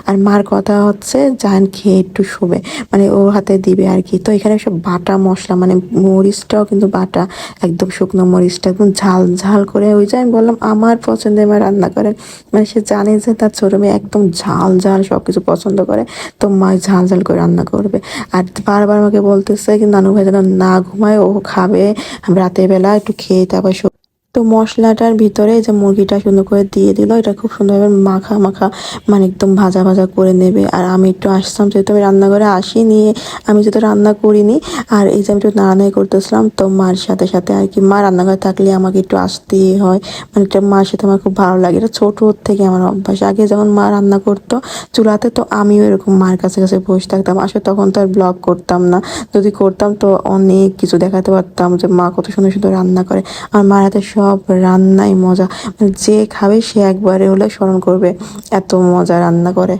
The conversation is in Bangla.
আর মার কথা হচ্ছে জায়ান খেয়ে একটু শোবে, মানে ওর হাতে দিবে আর কি। তো এখানে সব বাটা মশলা, মানে মরিচটাও কিন্তু বাটা, একদম শুকনো মরিচটা একদম ঝাল ঝাল করে। ওই যে আমি বললাম আমার পছন্দের মা রান্না করে, মানে সে জানে যে তার ছোটো মেয়ে একদম ঝাল ঝাল সব কিছু পছন্দ করে, তো মা ঝাল ঝাল করে রান্না করবে। আর বারবার আমাকে বলতেছে কিন্তু নানু ভাই যেন না ঘুমায়, ও খাবে রাতের বেলা একটু খেয়ে তারপর তো মশলাটার ভিতরে এই যে মুরগিটা সুন্দর করে দিয়ে দিল, এটা খুব সুন্দরভাবে মাখা মাখা, মানে একদম ভাজা ভাজা করে নেবে। আর আমি একটু আসলাম, যেহেতু আমি রান্নাঘরে আসিনি, আমি যেহেতু রান্না করিনি, আর এই যে আমি একটু নাড়ানাড়ি করতেছিলাম, তো মার সাথে সাথে আর কি। মা রান্নাঘরে থাকলে আমাকে একটু আসতেই হয়, মানে এটা মার সাথে আমার খুব ভালো লাগে, এটা ছোটোর থেকে আমার অভ্যাস। আগে যখন মা রান্না করতো চুলাতে, তো আমিও এরকম মার কাছে কাছে বসে থাকতাম। আসলে তখন তো আর ব্লগ করতাম না, যদি করতাম তো অনেক কিছু দেখাতে পারতাম যে মা কত সুন্দর সুন্দর রান্না করে। আর মার হাতে সব রান্নাই মজা, মানে যে খাবে সে একবারে হলে স্মরণ করবে, এত মজা রান্না করে।